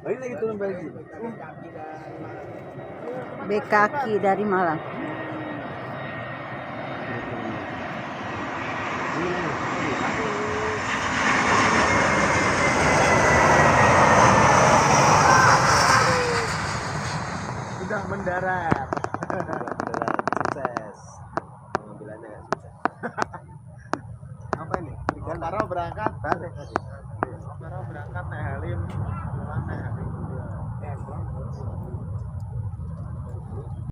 Balik lagi turun balik. Bekaki dari Malang. Sudah mendarat. Sukses. Pengambilannya nggak sukses. Apa ini? Para berangkat balik tadi. Para berangkat naik Halim, pulang naik Halim.